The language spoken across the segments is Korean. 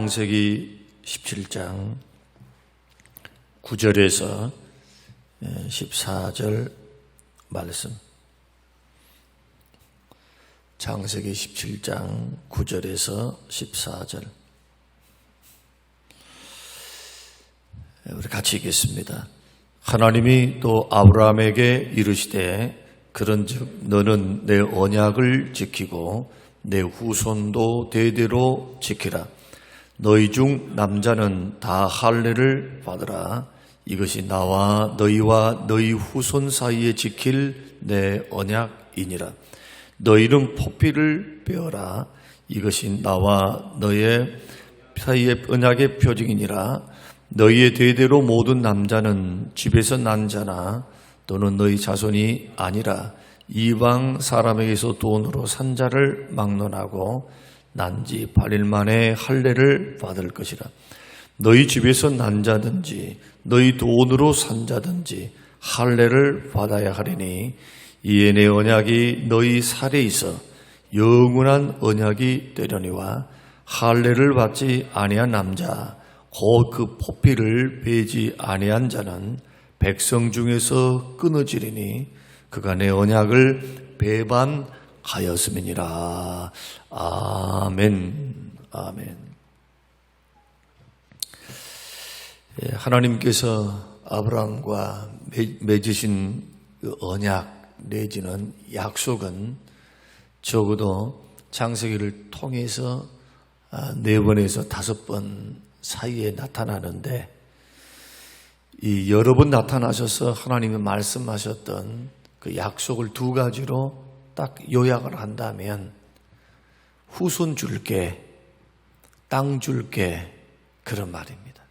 창세기 17장 9절에서 14절 말씀. 창세기 17장 9절에서 14절. 우리 같이 읽겠습니다. 하나님이 또 아브라함에게 이르시되 그런즉 너는 내 언약을 지키고 내 후손도 대대로 지키라. 너희 중 남자는 다 할례를 받으라. 이것이 나와 너희와 너희 후손 사이에 지킬 내 언약이니라. 너희는 포피를 베어라. 이것이 나와 너의 사이의 언약의 표징이니라. 너희의 대대로 모든 남자는 집에서 난 자나 또는 너희 자손이 아니라 이방 사람에게서 돈으로 산 자를 막론하고 난지 8일 만에 할례를 받을 것이라. 너희 집에서 난 자든지 너희 돈으로 산 자든지 할례를 받아야 하리니 이에 내 언약이 너희 살에 있어 영원한 언약이 되려니와 할례를 받지 아니한 남자 곧 그 포피를 베지 아니한 자는 백성 중에서 끊어지리니 그가 내 언약을 배반하였음이니라. 아멘. 아멘. 하나님께서 아브라함과 맺으신 그 언약 내지는 약속은 적어도 창세기를 통해서 4번에서 5번 사이에 나타나는데 이 여러 번 나타나셔서 하나님이 말씀하셨던 그 약속을 2가지로 딱 요약을 한다면 후손 줄게, 땅 줄게 그런 말입니다.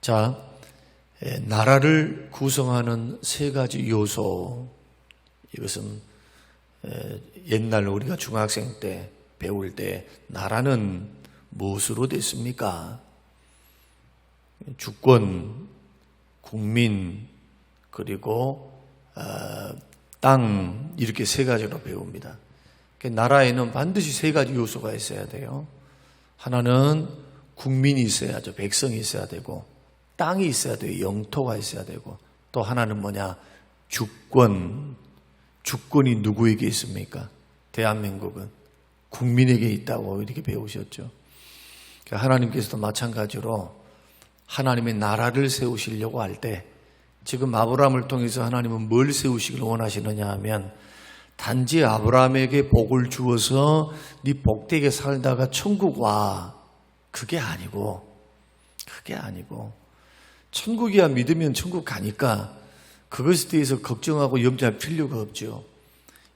자, 나라를 구성하는 3가지 요소, 이것은 옛날 우리가 중학생 때 배울 때 나라는 무엇으로 됐습니까? 주권, 국민, 그리고 땅 이렇게 3가지로 배웁니다. 나라에는 반드시 3가지 요소가 있어야 돼요. 하나는 국민이 있어야죠. 백성이 있어야 되고 땅이 있어야 돼요. 영토가 있어야 되고 또 하나는 뭐냐? 주권. 주권이 누구에게 있습니까? 대한민국은 국민에게 있다고 이렇게 배우셨죠. 하나님께서도 마찬가지로 하나님의 나라를 세우시려고 할 때 지금 아브라함을 통해서 하나님은 뭘 세우시길 원하시느냐 하면 단지 아브라함에게 복을 주어서 네 복되게 살다가 천국 와. 그게 아니고 천국이야 믿으면 천국 가니까 그것에 대해서 걱정하고 염려할 필요가 없죠.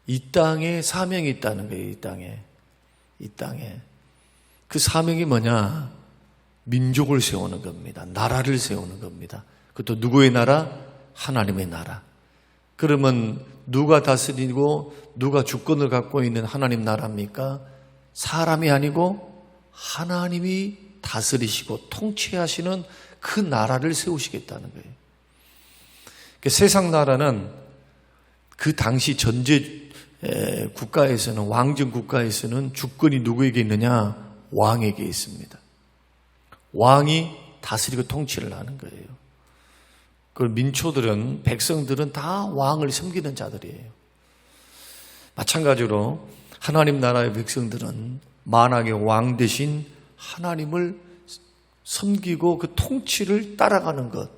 이 땅에 사명이 있다는 거예요. 이 땅에 그 사명이 뭐냐? 민족을 세우는 겁니다. 나라를 세우는 겁니다. 그것도 누구의 나라? 하나님의 나라. 그러면 누가 다스리고 누가 주권을 갖고 있는 하나님 나라입니까? 사람이 아니고 하나님이 다스리시고 통치하시는 그 나라를 세우시겠다는 거예요. 세상 나라는 그 당시 전제 국가에서는 왕정 국가에서는 주권이 누구에게 있느냐? 왕에게 있습니다. 왕이 다스리고 통치를 하는 거예요. 그 민초들은 백성들은 다 왕을 섬기는 자들이에요. 마찬가지로 하나님 나라의 백성들은 만왕의 왕 대신 하나님을 섬기고 그 통치를 따라가는 것.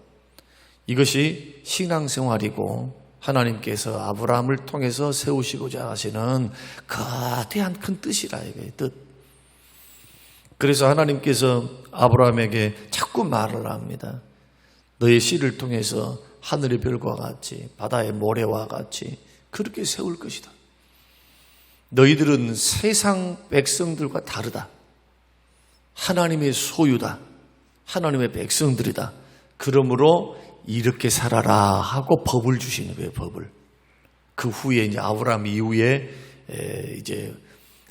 이것이 신앙생활이고 하나님께서 아브라함을 통해서 세우시고자 하시는 거대한 큰 뜻이라 이거예요. 뜻. 그래서 하나님께서 아브라함에게 자꾸 말을 합니다. 너의 씨를 통해서 하늘의 별과 같이 바다의 모래와 같이 그렇게 세울 것이다. 너희들은 세상 백성들과 다르다. 하나님의 소유다. 하나님의 백성들이다. 그러므로 이렇게 살아라 하고 법을 주시는 거예요. 법을. 그 후에 이제 아브라함 이후에 이제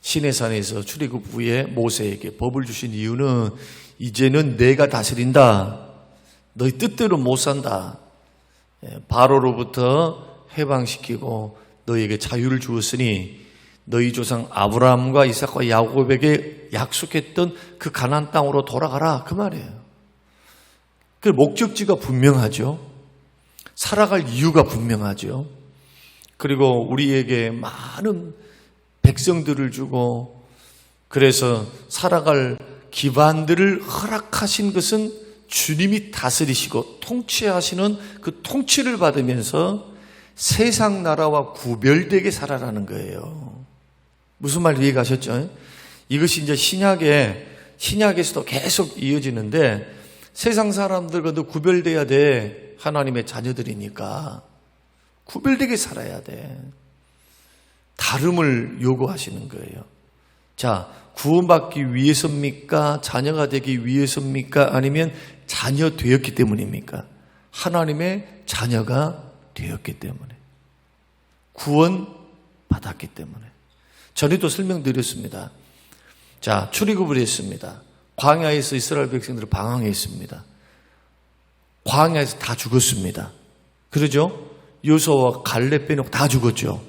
시내산에서 출애굽 후에 모세에게 법을 주신 이유는 이제는 내가 다스린다. 너희 뜻대로 못 산다. 바로로부터 해방시키고 너희에게 자유를 주었으니 너희 조상 아브라함과 이삭과 야곱에게 약속했던 그 가나안 땅으로 돌아가라 그 말이에요. 그 목적지가 분명하죠. 살아갈 이유가 분명하죠. 그리고 우리에게 많은 백성들을 주고 그래서 살아갈 기반들을 허락하신 것은 주님이 다스리시고 통치하시는 그 통치를 받으면서 세상 나라와 구별되게 살아라는 거예요. 무슨 말 이해가셨죠? 이것이 이제 신약에서도 계속 이어지는데 세상 사람들과도 구별돼야 돼. 하나님의 자녀들이니까 구별되게 살아야 돼. 다름을 요구하시는 거예요. 자, 구원받기 위해서입니까? 자녀가 되기 위해서입니까? 아니면 자녀 되었기 때문입니까? 하나님의 자녀가 되었기 때문에, 구원 받았기 때문에. 전에도 설명드렸습니다. 자, 출애굽을 했습니다. 광야에서 이스라엘 백성들은 방황했습니다. 광야에서 다 죽었습니다. 그러죠? 요소와 갈렙 빼놓고 다 죽었죠.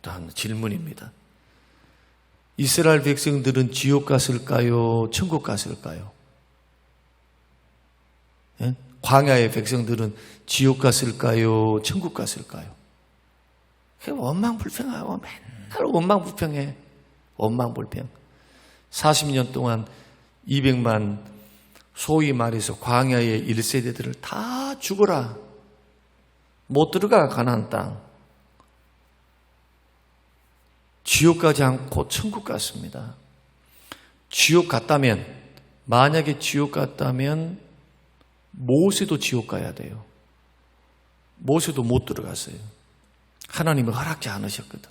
다음 질문입니다. 이스라엘 백성들은 지옥 갔을까요? 천국 갔을까요? 예? 광야의 백성들은 지옥 갔을까요? 천국 갔을까요? 원망불평하고 맨날 원망불평해. 원망불평. 40년 동안 200만 소위 말해서 광야의 1세대들을 다 죽어라. 못 들어가 가나안 땅. 지옥 가지 않고 천국 갔습니다. 지옥 갔다면, 만약에 지옥 갔다면 모세도 지옥 가야 돼요. 모세도 못 들어갔어요. 하나님이 허락지 않으셨거든.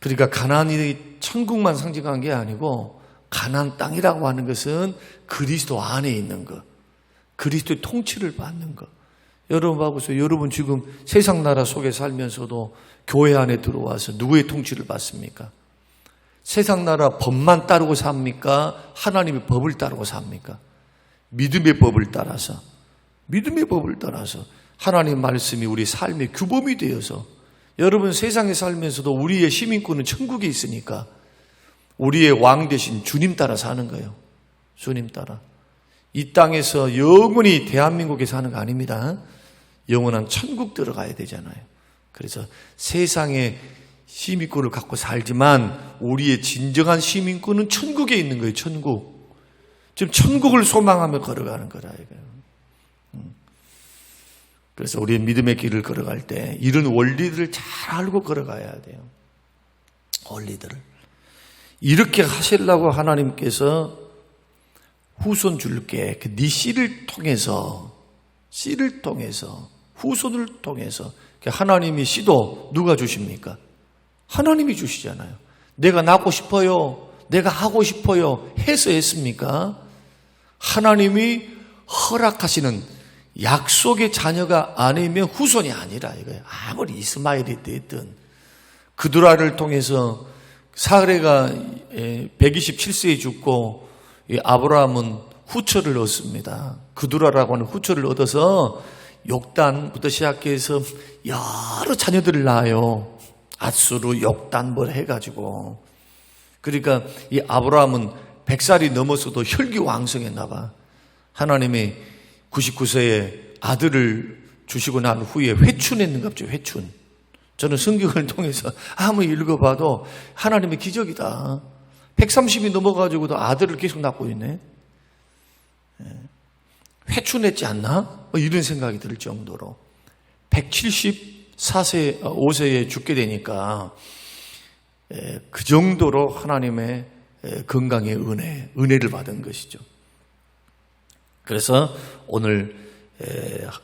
그러니까 가나안이 천국만 상징한 게 아니고 가나안 땅이라고 하는 것은 그리스도 안에 있는 것, 그리스도의 통치를 받는 것. 여러분 봐보세요. 여러분 지금 세상 나라 속에 살면서도 교회 안에 들어와서 누구의 통치를 받습니까? 세상 나라 법만 따르고 삽니까? 하나님의 법을 따르고 삽니까? 믿음의 법을 따라서, 믿음의 법을 따라서 하나님의 말씀이 우리 삶의 규범이 되어서, 여러분 세상에 살면서도 우리의 시민권은 천국에 있으니까 우리의 왕 대신 주님 따라 사는 거예요. 주님 따라. 이 땅에서 영원히 대한민국에 사는 거 아닙니다. 영원한 천국 들어가야 되잖아요. 그래서 세상에 시민권을 갖고 살지만 우리의 진정한 시민권은 천국에 있는 거예요. 천국. 지금 천국을 소망하며 걸어가는 거라 이거예요. 그래서 우리의 믿음의 길을 걸어갈 때 이런 원리들을 잘 알고 걸어가야 돼요. 원리들을. 이렇게 하시려고 하나님께서 후손 줄게. 네 씨를 통해서 후손을 통해서 하나님이 씨도 누가 주십니까? 하나님이 주시잖아요. 내가 낳고 싶어요. 내가 하고 싶어요. 해서 했습니까? 하나님이 허락하시는 약속의 자녀가 아니면 후손이 아니라 이거예요. 아무리 이스마엘이 됐든 그두라를 통해서 사레가 127세에 죽고 아브라함은 후처를 얻습니다. 그두라라고 하는 후처를 얻어서 욕단부터 시작해서 여러 자녀들을 낳아요. 앗수르, 욕단 뭘 해가지고. 그러니까 이 아브라함은 100살이 넘어서도 혈기왕성했나 봐. 하나님이 99세에 아들을 주시고 난 후에 회춘했는가 보죠. 회춘. 저는 성경을 통해서 아무리 읽어봐도 하나님의 기적이다. 130이 넘어가지고도 아들을 계속 낳고 있네. 회춘했지 않나? 이런 생각이 들 정도로 174세, 5세에 죽게 되니까 그 정도로 하나님의 건강의 은혜를 받은 것이죠. 그래서 오늘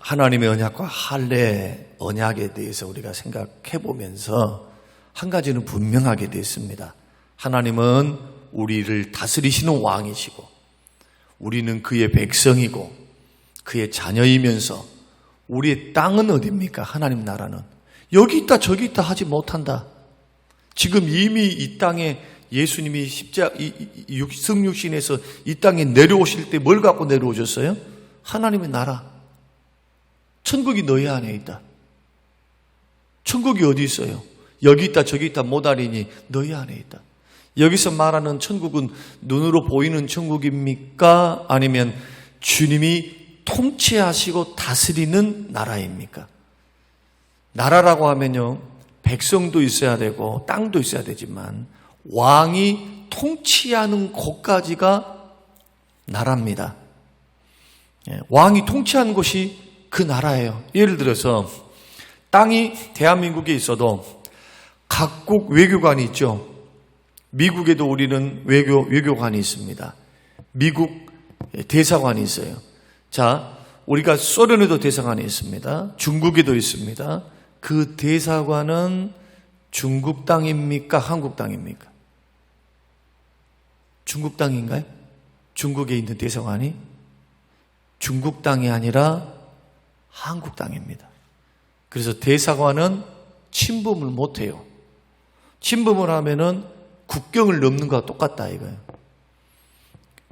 하나님의 언약과 할례 언약에 대해서 우리가 생각해 보면서 한 가지는 분명하게 됐습니다. 하나님은 우리를 다스리시는 왕이시고 우리는 그의 백성이고 그의 자녀이면서 우리의 땅은 어디입니까? 하나님 나라는 여기 있다 저기 있다 하지 못한다. 지금 이미 이 땅에 예수님이 성육신에서 이 땅에 내려오실 때 뭘 갖고 내려오셨어요? 하나님의 나라. 천국이 너희 안에 있다. 천국이 어디 있어요? 여기 있다 저기 있다 못하리니 너희 안에 있다. 여기서 말하는 천국은 눈으로 보이는 천국입니까? 아니면 주님이 통치하시고 다스리는 나라입니까? 나라라고 하면요, 백성도 있어야 되고 땅도 있어야 되지만 왕이 통치하는 곳까지가 나라입니다. 왕이 통치하는 곳이 그 나라예요. 예를 들어서 땅이 대한민국에 있어도 각국 외교관이 있죠. 미국에도 우리는 외교관이 있습니다. 미국 대사관이 있어요. 자, 우리가 소련에도 대사관이 있습니다. 중국에도 있습니다. 그 대사관은 중국 땅입니까? 한국 땅입니까? 중국 땅인가요? 중국에 있는 대사관이 중국 땅이 아니라 한국 땅입니다. 그래서 대사관은 침범을 못해요. 침범을 하면은 국경을 넘는 거와 똑같다 이거예요.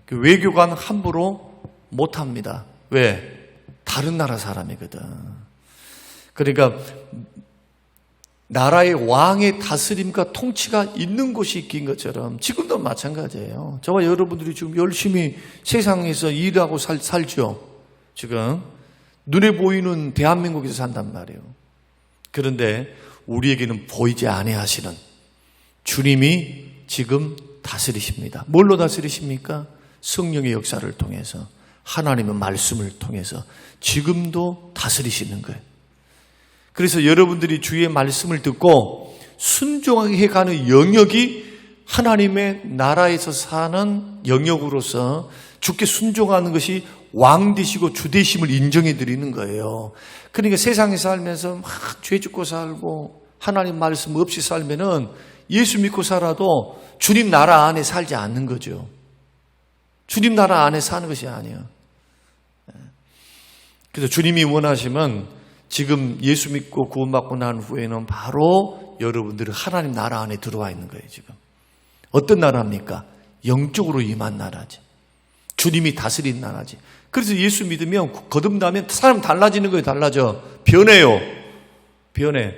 그 외교관 함부로 못합니다. 왜? 다른 나라 사람이거든. 그러니까 나라의 왕의 다스림과 통치가 있는 곳이 있긴 것처럼 지금도 마찬가지예요. 저와 여러분들이 지금 열심히 세상에서 일하고 살죠. 지금 눈에 보이는 대한민국에서 산단 말이에요. 그런데 우리에게는 보이지 아니하시는 주님이 지금 다스리십니다. 뭘로 다스리십니까? 성령의 역사를 통해서, 하나님의 말씀을 통해서 지금도 다스리시는 거예요. 그래서 여러분들이 주의 말씀을 듣고 순종하게 해가는 영역이 하나님의 나라에서 사는 영역으로서 주께 순종하는 것이 왕 되시고 주 되심을 인정해 드리는 거예요. 그러니까 세상에 살면서 막 죄 짓고 살고 하나님 말씀 없이 살면은 예수 믿고 살아도 주님 나라 안에 살지 않는 거죠. 주님 나라 안에 사는 것이 아니에요. 그래서 주님이 원하시면 지금 예수 믿고 구원받고 난 후에는 바로 여러분들은 하나님 나라 안에 들어와 있는 거예요. 지금 어떤 나라입니까? 영적으로 임한 나라지. 주님이 다스린 나라지. 그래서 예수 믿으면 거듭나면 사람 달라지는 거예요. 달라져. 변해요. 변해.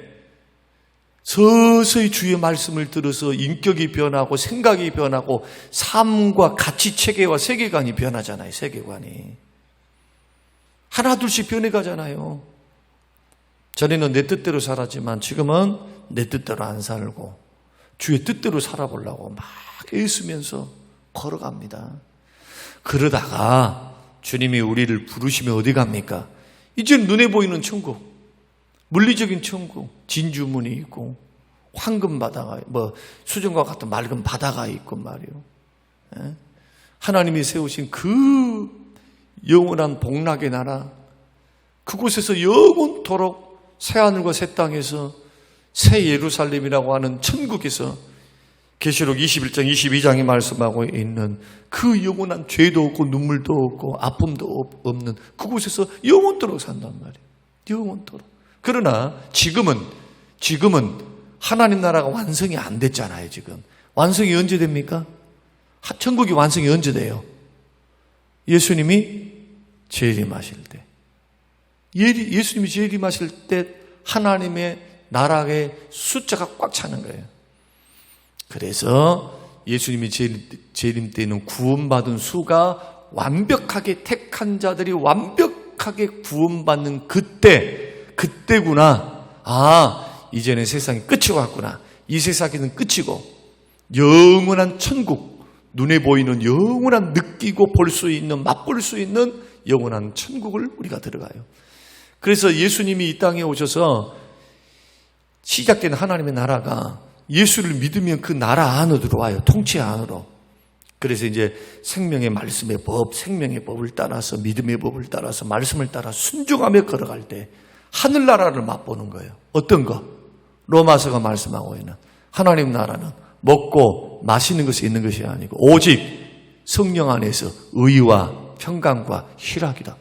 서서히 주의 말씀을 들어서 인격이 변하고 생각이 변하고 삶과 가치 체계와 세계관이 변하잖아요. 세계관이. 하나둘씩 변해가잖아요. 전에는 내 뜻대로 살았지만 지금은 내 뜻대로 안 살고 주의 뜻대로 살아보려고 막 애쓰면서 걸어갑니다. 그러다가 주님이 우리를 부르시면 어디 갑니까? 이제는 눈에 보이는 천국, 물리적인 천국, 진주문이 있고 황금 바다가, 수정과 같은 맑은 바다가 있고 말이에요. 하나님이 세우신 그 영원한 복락의 나라, 그곳에서 영원토록 새하늘과 새 땅에서 새 예루살렘이라고 하는 천국에서 계시록 21장 22장이 말씀하고 있는 그 영원한 죄도 없고 눈물도 없고 아픔도 없는 그곳에서 영원토록 산단 말이에요. 영원토록. 그러나 지금은 하나님 나라가 완성이 안 됐잖아요. 지금 완성이 언제 됩니까? 천국이 완성이 언제 돼요? 예수님이 재림하실 때. 예수님이 재림하실 때 하나님의 나라의 숫자가 꽉 차는 거예요. 그래서 예수님이 재림 때는 구원받은 수가 완벽하게 택한 자들이 완벽하게 구원받는 그때구나. 이제는 세상이 끝이 왔구나. 이 세상에는 끝이고 영원한 천국, 눈에 보이는 영원한 느끼고 볼 수 있는, 맛볼 수 있는 영원한 천국을 우리가 들어가요. 그래서 예수님이 이 땅에 오셔서 시작된 하나님의 나라가 예수를 믿으면 그 나라 안으로 들어와요. 통치 안으로. 그래서 이제 생명의 말씀의 법, 생명의 법을 따라서, 믿음의 법을 따라서, 말씀을 따라 순종하며 걸어갈 때 하늘나라를 맛보는 거예요. 어떤 거? 로마서가 말씀하고 있는 하나님 나라는 먹고 마시는 것이 있는 것이 아니고 오직 성령 안에서 의와 평강과 희락이다.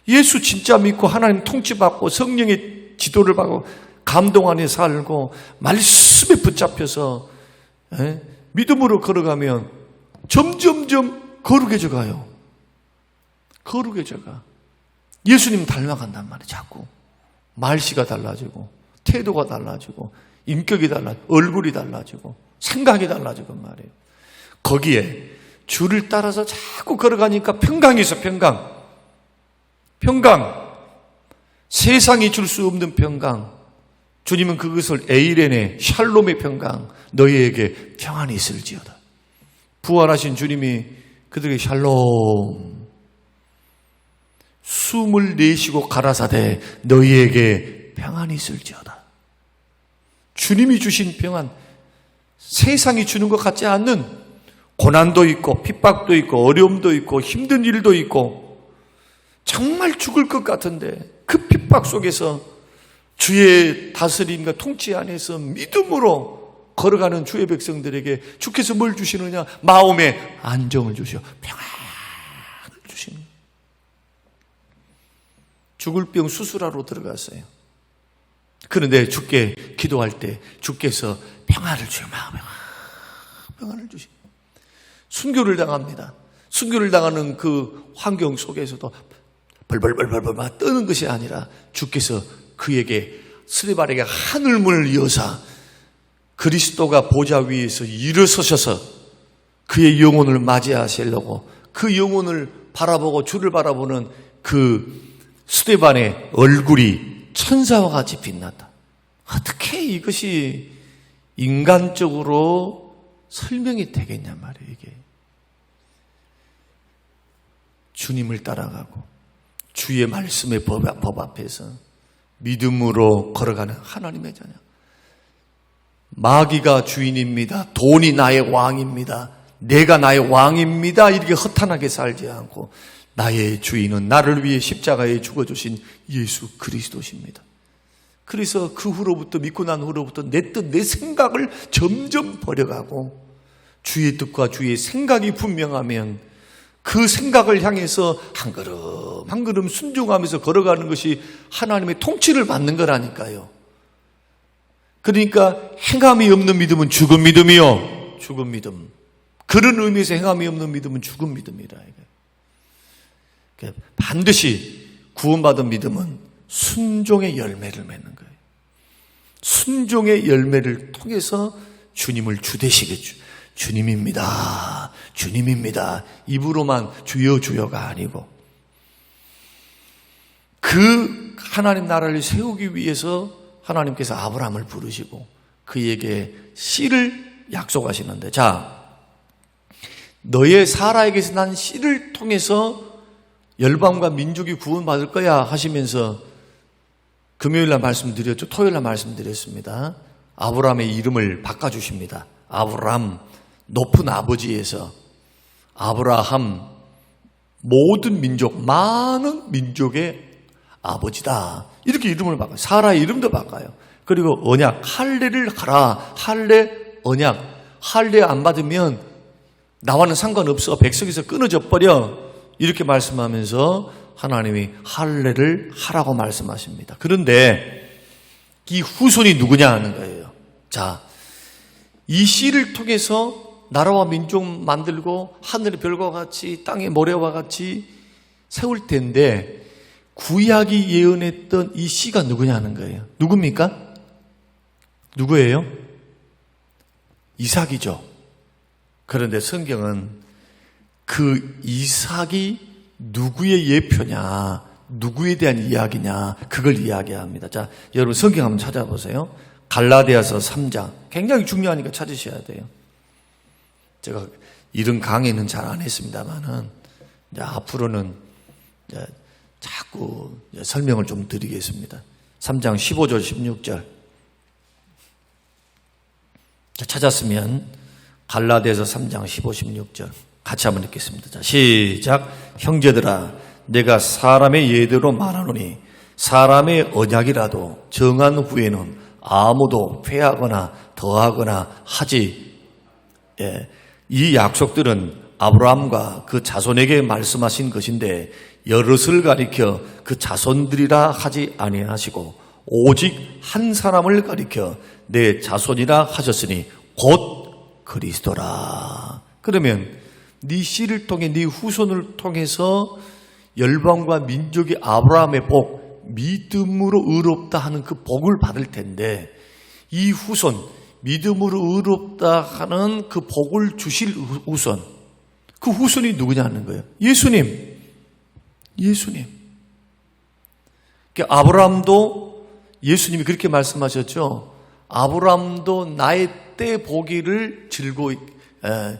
예수 진짜 믿고 하나님 통치받고 성령의 지도를 받고 감동 안에 살고 말씀에 붙잡혀서 믿음으로 걸어가면 점점점 거룩해져 가요. 거룩해져 가. 예수님 닮아간단 말이에요. 자꾸. 말씨가 달라지고 태도가 달라지고 인격이 달라지고 얼굴이 달라지고 생각이 달라지고 말이에요. 거기에 주를 따라서 자꾸 걸어가니까 평강이 있어. 평강. 세상이 줄 수 없는 평강. 주님은 그것을 에이렌의 샬롬의 평강, 너희에게 평안이 있을지어다. 부활하신 주님이 그들에게 샬롬, 숨을 내쉬고 가라사대 너희에게 평안이 있을지어다. 주님이 주신 평안, 세상이 주는 것 같지 않는 고난도 있고 핍박도 있고 어려움도 있고 힘든 일도 있고 정말 죽을 것 같은데 그 핍박 속에서 주의 다스림과 통치 안에서 믿음으로 걸어가는 주의 백성들에게 주께서 뭘 주시느냐? 마음에 안정을 주셔 평안을 주시는. 죽을 병 수술하러 들어갔어요. 그런데 주께 기도할 때 주께서 평안을 주셔. 마음에 평안을 주셔. 순교를 당합니다. 순교를 당하는 그 환경 속에서도 벌벌벌벌 떠는 것이 아니라 주께서 그에게 스데반에게 하늘문을 여사 그리스도가 보좌 위에서 일어서셔서 그의 영혼을 맞이하시려고 그 영혼을 바라보고 주를 바라보는 그 스데반의 얼굴이 천사와 같이 빛났다. 어떻게 이것이 인간적으로 설명이 되겠냐 말이에요. 이게 주님을 따라가고 주의 말씀의 법 앞에서 믿음으로 걸어가는 하나님의 자녀. 마귀가 주인입니다. 돈이 나의 왕입니다. 내가 나의 왕입니다. 이렇게 허탄하게 살지 않고 나의 주인은 나를 위해 십자가에 죽어주신 예수 그리스도십니다. 그래서 그 후로부터 믿고 난 후로부터 내 뜻, 내 생각을 점점 버려가고 주의 뜻과 주의 생각이 분명하면 그 생각을 향해서 한 걸음 한 걸음 순종하면서 걸어가는 것이 하나님의 통치를 받는 거라니까요. 그러니까 행함이 없는 믿음은 죽은 믿음이요. 죽은 믿음. 그런 의미에서 행함이 없는 믿음은 죽은 믿음이다. 반드시 구원받은 믿음은 순종의 열매를 맺는 거예요. 순종의 열매를 통해서 주님을 주되시겠죠. 주님입니다. 주님입니다. 입으로만 주여 주여가 아니고 그 하나님 나라를 세우기 위해서 하나님께서 아브라함을 부르시고 그에게 씨를 약속하시는데, 자, 너의 사라에게서 난 씨를 통해서 열방과 민족이 구원받을 거야 하시면서 금요일날 말씀드렸죠. 토요일날 말씀드렸습니다. 아브라함의 이름을 바꿔주십니다. 아브라함, 높은 아버지에서 아브라함, 모든 민족, 많은 민족의 아버지다. 이렇게 이름을 바꿔요. 사라의 이름도 바꿔요. 그리고 언약, 할례를 하라. 할례, 언약. 할례 안 받으면 나와는 상관없어. 백성에서 끊어져 버려. 이렇게 말씀하면서 하나님이 할례를 하라고 말씀하십니다. 그런데 이 후손이 누구냐 하는 거예요. 자, 이 씨를 통해서 나라와 민족 만들고 하늘의 별과 같이 땅의 모래와 같이 세울 텐데 구약이 예언했던 이 씨가 누구냐 하는 거예요. 누굽니까? 누구예요? 이삭이죠. 그런데 성경은 그 이삭이 누구의 예표냐, 누구에 대한 이야기냐, 그걸 이야기합니다. 자, 여러분 성경 한번 찾아보세요. 갈라디아서 3장. 굉장히 중요하니까 찾으셔야 돼요. 제가 이런 강의는 잘 안 했습니다만은 이제 앞으로는 이제 자꾸 설명을 좀 드리겠습니다. 3장 15절 16절. 찾았으면 갈라디아서 3장 15, 16절 같이 한번 읽겠습니다. 자, 시작. 형제들아, 내가 사람의 예대로 말하노니 사람의 언약이라도 정한 후에는 아무도 폐하거나 더하거나 하지. 이 약속들은 아브라함과 그 자손에게 말씀하신 것인데 여럿을 가리켜 그 자손들이라 하지 아니하시고 오직 한 사람을 가리켜 내 자손이라 하셨으니 곧 그리스도라. 그러면 네 씨를 통해 네 후손을 통해서 열방과 민족이 아브라함의 복, 믿음으로 의롭다 하는 그 복을 받을 텐데, 이 후손, 믿음으로 의롭다 하는 그 복을 주실 후손, 그 후손이 누구냐는 거예요. 예수님. 아브라함도 예수님이 그렇게 말씀하셨죠. 아브라함도 나의 때 보기를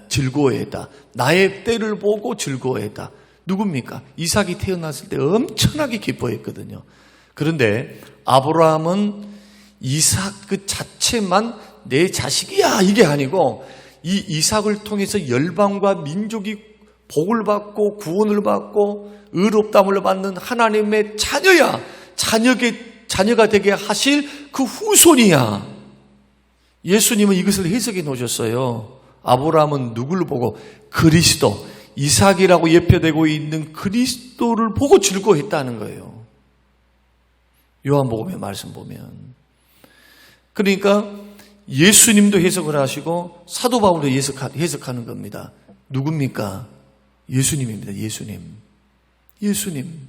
즐거워했다. 나의 때를 보고 즐거워했다. 누굽니까? 이삭이 태어났을 때 엄청나게 기뻐했거든요. 그런데 아브라함은 이삭 그 자체만 내 자식이야 이게 아니고, 이 이삭을 통해서 열방과 민족이 복을 받고 구원을 받고 의롭다함을 받는 하나님의 자녀야. 자녀가 되게 하실 그 후손이야. 예수님은 이것을 해석해 놓으셨어요. 아브라함은 누구를 보고? 그리스도, 이삭이라고 예표되고 있는 그리스도를 보고 즐거워했다는 거예요. 요한복음의 말씀 보면. 그러니까 예수님도 해석을 하시고 사도 바울도 해석하는 겁니다. 누굽니까? 예수님입니다. 예수님.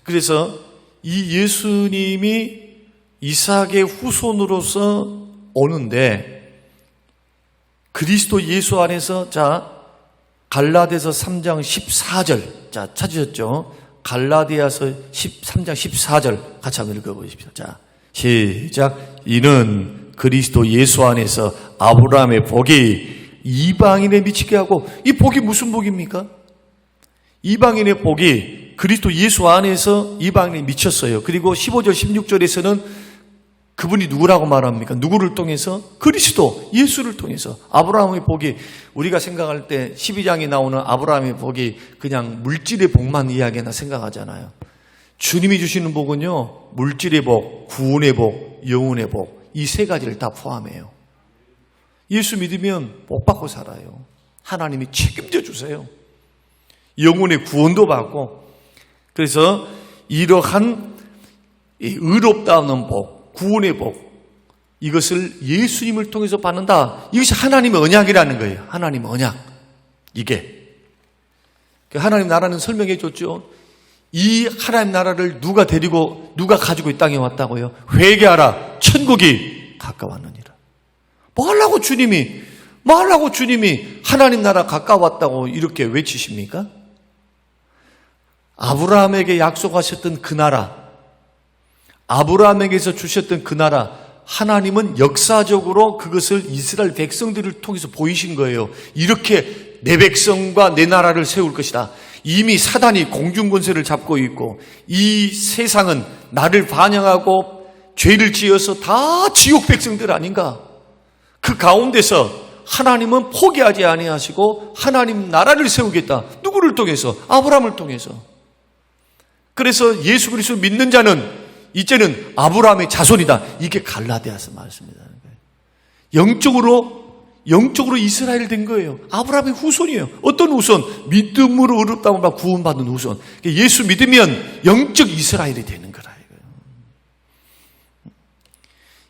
그래서 이 예수님이 이삭의 후손으로서 오는데, 그리스도 예수 안에서, 갈라디아서 3장 14절, 찾으셨죠? 갈라디아서 3장 14절 같이 한번 읽어보십시오. 시작. 이는 그리스도 예수 안에서 아브라함의 복이 이방인에 미치게 하고, 이 복이 무슨 복입니까? 이방인의 복이 그리스도 예수 안에서 이방인에 미쳤어요. 그리고 15절 16절에서는 그분이 누구라고 말합니까? 누구를 통해서? 그리스도 예수를 통해서. 아브라함의 복이, 우리가 생각할 때 12장에 나오는 아브라함의 복이 그냥 물질의 복만 이야기나 생각하잖아요. 주님이 주시는 복은요, 물질의 복, 구원의 복, 영혼의 복, 이 세 가지를 다 포함해요. 예수 믿으면 복 받고 살아요. 하나님이 책임져 주세요. 영혼의 구원도 받고. 그래서 이러한 의롭다는 복, 구원의 복, 이것을 예수님을 통해서 받는다. 이것이 하나님의 언약이라는 거예요. 하나님의 언약. 이게 하나님 나라는 설명해 줬죠. 이 하나님 나라를 누가 가지고 이 땅에 왔다고요? 회개하라, 천국이 가까웠느니라. 뭐 하려고 주님이 하나님 나라 가까웠다고 이렇게 외치십니까? 아브라함에게 약속하셨던 그 나라, 아브라함에게서 주셨던 그 나라, 하나님은 역사적으로 그것을 이스라엘 백성들을 통해서 보이신 거예요. 이렇게 내 백성과 내 나라를 세울 것이다. 이미 사단이 공중권세를 잡고 있고, 이 세상은 나를 반영하고 죄를 지어서 다 지옥 백성들 아닌가? 그 가운데서 하나님은 포기하지 아니하시고 하나님 나라를 세우겠다. 누구를 통해서? 아브라함을 통해서. 그래서 예수 그리스도 믿는 자는 이제는 아브라함의 자손이다. 이게 갈라디아서 말씀이라는 거예요. 영적으로 이스라엘 된 거예요. 아브라함의 후손이에요. 어떤 후손? 믿음으로 의롭다함을 받고 구원받는 후손. 예수 믿으면 영적 이스라엘이 되는 거라.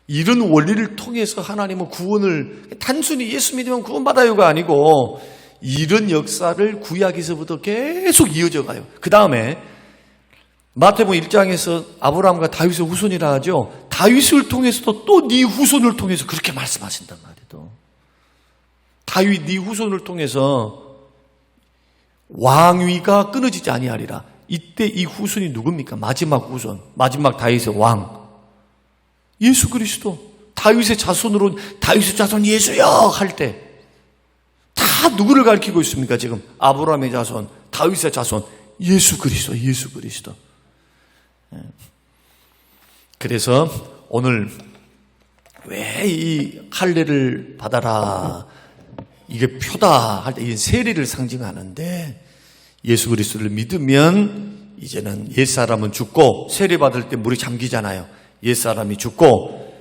이런 원리를 통해서 하나님은 구원을, 단순히 예수 믿으면 구원받아요가 아니고 이런 역사를 구약에서부터 계속 이어져 가요. 그 다음에 마태복음 1장에서 아브라함과 다윗의 후손이라 하죠. 다윗을 통해서도 또 네 후손을 통해서 그렇게 말씀하신단 말이에요. 다윗 네 후손을 통해서 왕위가 끊어지지 아니하리라. 이때 이 후손이 누굽니까? 마지막 후손, 마지막 다윗의 왕, 예수 그리스도. 다윗의 자손으로, 다윗의 자손 예수야 할 때 다 누구를 가리키고 있습니까? 지금 아브라함의 자손, 다윗의 자손, 예수 그리스도. 그래서 오늘 왜 이 할례를 받아라, 이게 표다 할 때 이 세례를 상징하는데, 예수 그리스도를 믿으면 이제는 옛사람은 죽고, 세례 받을 때 물이 잠기잖아요. 옛사람이 죽고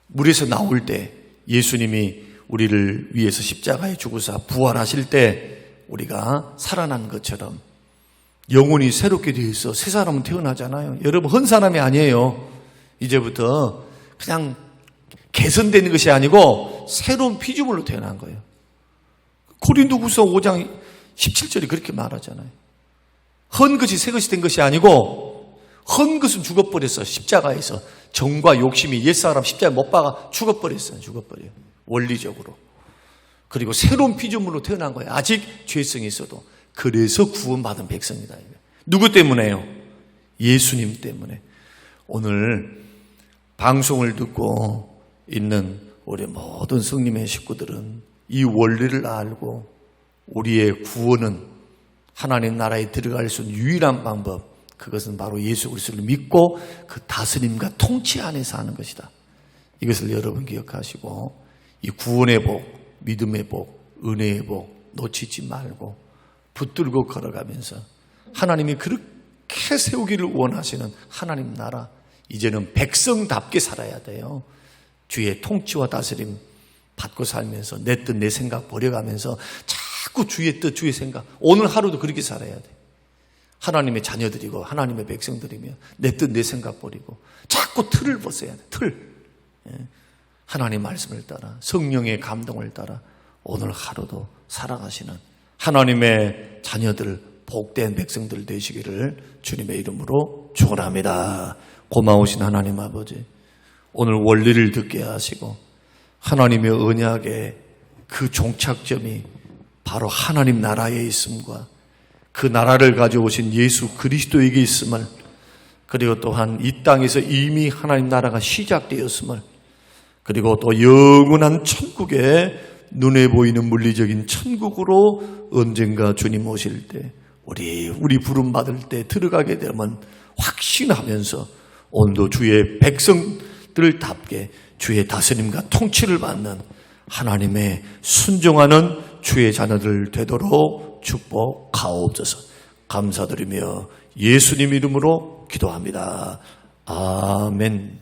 물에서 나올 때 예수님이 우리를 위해서 십자가에 죽으사 부활하실 때 우리가 살아난 것처럼 영혼이 새롭게 되어 있어 새 사람은 태어나잖아요. 여러분, 헌 사람이 아니에요. 이제부터 그냥 개선되는 것이 아니고 새로운 피조물로 태어난 거예요. 고린도후서 5장 17절이 그렇게 말하잖아요. 헌 것이 새 것이 된 것이 아니고 헛것은 죽어버렸어. 십자가에서 정과 욕심이 옛사람 십자가에 못 박아 죽어버렸어요. 죽어버려요. 원리적으로. 그리고 새로운 피조물로 태어난 거예요. 아직 죄성이 있어도. 그래서 구원받은 백성이다. 누구 때문에요? 예수님 때문에. 오늘 방송을 듣고 있는 우리 모든 성님의 식구들은 이 원리를 알고 우리의 구원은 하나님 나라에 들어갈 수 있는 유일한 방법, 그것은 바로 예수 그리스도를 믿고 그 다스림과 통치 안에서 하는 것이다. 이것을 여러분 기억하시고 이 구원의 복, 믿음의 복, 은혜의 복 놓치지 말고 붙들고 걸어가면서 하나님이 그렇게 세우기를 원하시는 하나님 나라, 이제는 백성답게 살아야 돼요. 주의 통치와 다스림 받고 살면서 내 뜻 내 생각 버려가면서 자꾸 주의 뜻 주의 생각, 오늘 하루도 그렇게 살아야 돼. 하나님의 자녀들이고 하나님의 백성들이며 내 뜻 내 생각 버리고 자꾸 틀을 벗어야 돼. 틀. 하나님 말씀을 따라 성령의 감동을 따라 오늘 하루도 살아가시는 하나님의 자녀들, 복된 백성들 되시기를 주님의 이름으로 축원합니다. 고마우신 하나님 아버지, 오늘 원리를 듣게 하시고 하나님의 언약의 그 종착점이 바로 하나님 나라에 있음과 그 나라를 가져오신 예수 그리스도에게 있음을, 그리고 또한 이 땅에서 이미 하나님 나라가 시작되었음을, 그리고 또 영원한 천국에 눈에 보이는 물리적인 천국으로 언젠가 주님 오실 때 우리 부름 받을 때 들어가게 되면 확신하면서 오늘도 주의 백성들답게 주의 다스림과 통치를 받는 하나님의 순종하는 주의 자녀들 되도록 축복하옵소서. 감사드리며 예수님 이름으로 기도합니다. 아멘.